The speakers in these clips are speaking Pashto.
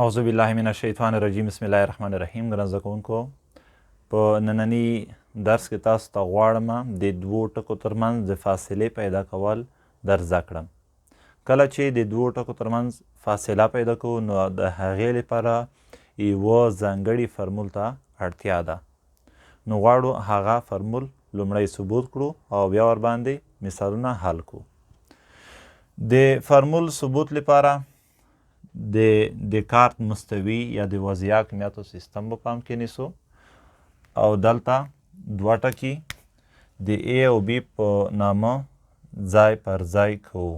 اعوذ بالله من الشیطان الرجیم بسم الله الرحمن الرحیم. ګران زده کوونکو، په ننني درس کې تاسو ته غواړم د دوو ټکو ترمنځ د فاصلې پیدا کول در زده کړم. کله چې د دوو ټکو ترمنځ فاصله پیدا کوو نو د هغې لپاره یوه ځانګړي فرمول ته اړتیا ده. نو غواړو هغه فرمول لومړی ثبوت کړو او بیا ورباندې مثالونه حل کړو. د فرمول ثبوت لپاره د دکارت مستوي یا د وضعیه کمیاتو سیستم په پام کې نیسو او دلته دوه ټکي د A او B په نامه ځای پر ځای کوو.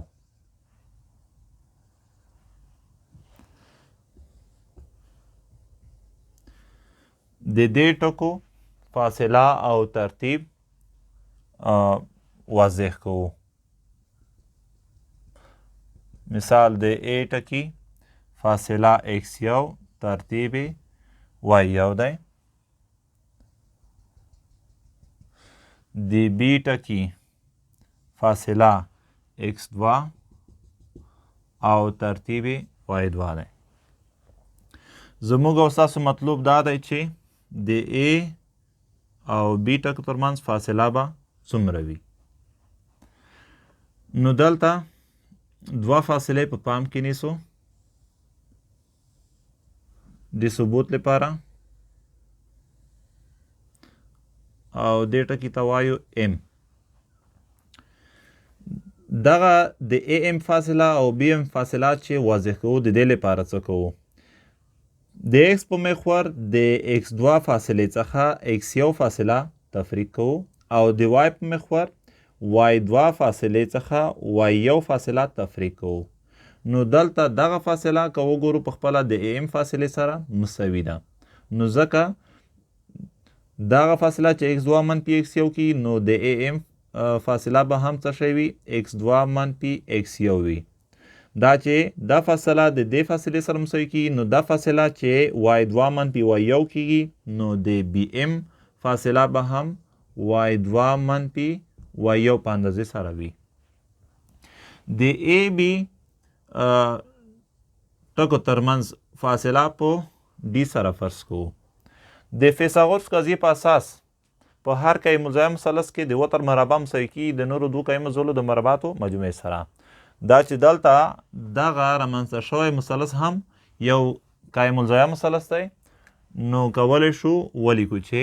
د دې ټکو فاصله او ترتیب واضح کوو. مثال د A ټکي فاصله x1 ترتیب y1 دی. د B ټکي فاصله x2 او ترتیب y2 دی. زموږ او ستاسو مطلوب دا دی چې د A او B ټکو ترمنځ فاصله به څومره وي. نو دلته دوه فاصلې په پام کې نیسو د ثبوت لپاره او دې ټکي ته وایو M. دغه د AM فاصله او BM فاصله چې واضح کوو د دې لپاره څه کوو؟ د X په محور د X2 فاصلې څخه X1 فاصله تفریق کوو او د Y په محور Y2 فاصلې څخه Y1 فاصله تفریق کوو. نو دلته دغه فاصله که وګورو په خپله د AM فاصلې سره مساوي ده. نو ځکه دغه فاصله چې x2 منفي x1 کی نو د AM فاصله به هم څه شی وي؟ x2 منفي x1 وي. دا چې دا فاصله د دې فاصلې سره مساوي کی نو دا فاصله چې y2 منفي y1 کیږي نو د BM فاصله به هم y2 منفي y1 په اندازې سره وي. د AB ټکو ترمنځ فاصله په D سره فرض کوو. د فیثاغورس قضیې په اساس په هر قایم الزاویه مثلث کې د وتر مربع مساوي کیږي د نورو دوو قایم الزاویو د مربعاتو مجموعې سره. دا چې دلته دغه رامنځته شوی مثلث هم یو قایم الزاویه مثلث دی. نو کولی شو ولیکو چې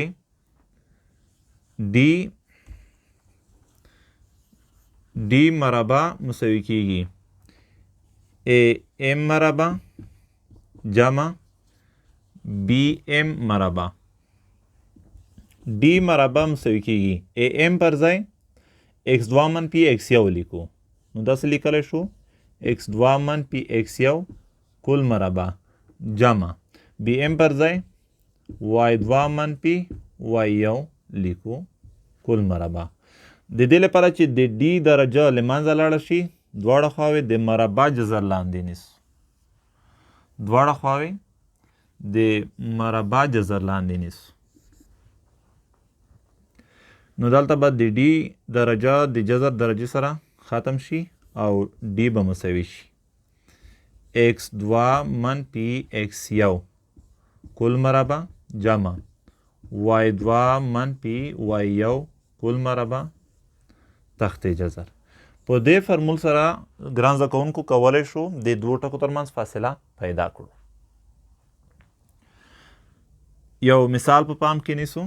D مربع مساوي کیږي AM مربع جمع BM مربع. D مربع مساوي کیږي AM پر ځای x2 منفي x1 ولیکو. نو داسې لیکلی شو x2 منفي x1 کل مربع جمع BM پر ځای y2 منفي y1 لیکو کل مربع. د دې لپاره چې د D درجه له منځه لاړه شي دواړه خواوې د مربع جذر لاندې نیسو. دواړه خواوې د مربع جذر لاندې نیسو. نو دلته به د D درجه د جذر درجې سره ختم شي او D به مساوي شي x2 منفي x1 کل مربع جمع y2 منفي y1 کل مربع تحت جذر. په دې فرمول سره ګران زده کوونکو کولی شو د دوو ټکو ترمنځ فاصله پیدا کړو. یو مثال په پام کې نیسو.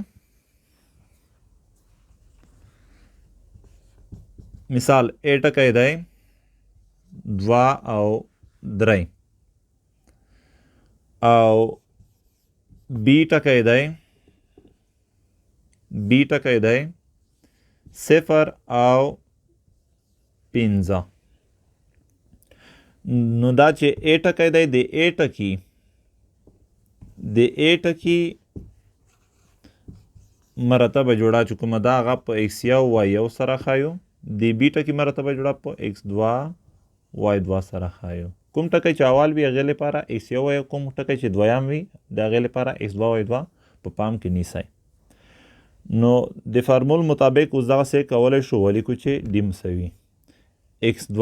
مثال A ټکی دی 2 او 3 او B ټکی دی 0 او 5. نو دا چې A ټکی دی د A ټکي مرتبه جوړه چې کومه ده هغه په x1 y1 سره ښایو. د B ټکي مرتبه جوړه په x2 y2 سره ښایو. کوم ټکی چې اول وي هغې لپاره x1 وایو، کوم ټکی چې دویم وي د هغې لپاره x2 y2 په پام کې نیسئ. نو د فرمول مطابق اوس دغسې کولی شو ولیکو چې D مساوي x2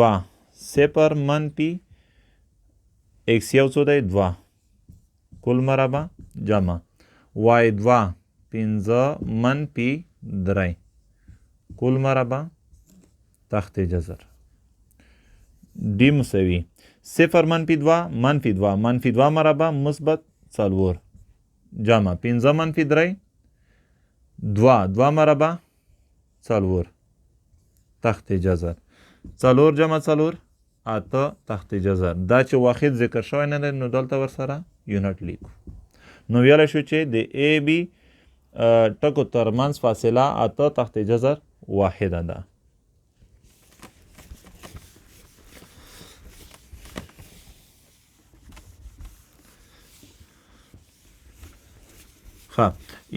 0 منفي x1 څو دی 2 کل مربع جمع وای 2 5 منفي 3 کل مربع تحت جذر डी مساوي 0 منفي 2 منفي 2 منفي 2 مربع مثبت 4 جمع 5 منفي 3 2 2 مربع 4 تحت جذر 4 جمع 4 8 تحت جذر دا چې واحد ذکر شوی نه نو دلته ورسره یونټ لیکو نو ویلی شو چې د ای بي ټکو ترمنځ فاصله 8 تحت جذر واحده ده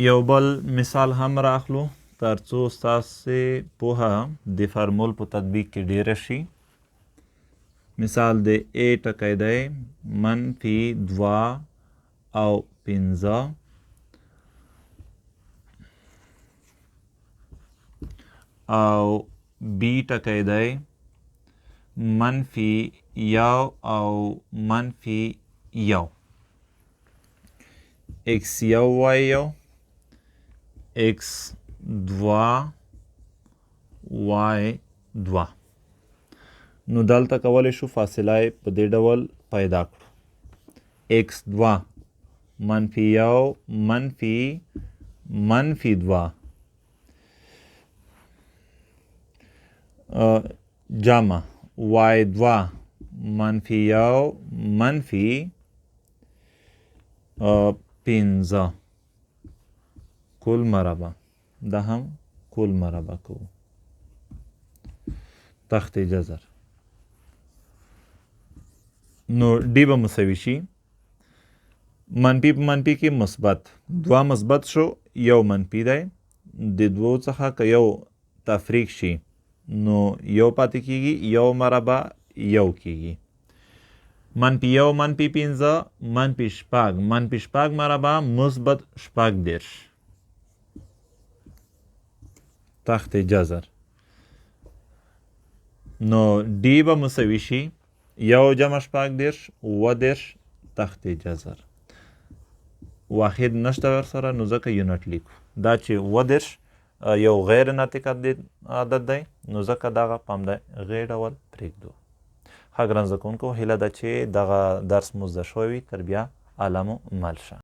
یو بل مثال هم راخلو ترڅو ستاسې پوهه د فرمول په تطبیق کې ډیره شي مثال د ا ټکی دی منفي 2 او 15 او بی ټکی دی منفي 1 او منفي 1 x یو وای یو x 2 y 2 نو دلته کولی شو فاصله په دې ډول پیدا کړو x 2 منفي 1 منفي 2 جمع y 2 منفي 1 منفي 15 کل مربع ده هم کل مربع کوو تحت جذر نو डी به مساوي شي منفي په منفي کې مثبت 2 مثبت شو یو منفي دی د دوو څخه که یو تفریق شي نو یو پاتې کیږي یو مربع یو کیږي منفي 1 منفي 15 منفي 6 منفي 6 مربع مثبت 10 تحت جذر نو डी به مساوي شي یو جمع 10 10 تحت جذر واحد نشته ورسره نو ځکه یونټ لیکو دا چې 10 یو غیر ناطق عدد دی نو ځکه دغه په همدغې ډول پرېږدو ښه ګران زده کوونکو هیله ده چې دغه درس مو زده شوی وي تر بیا عالمو مل شه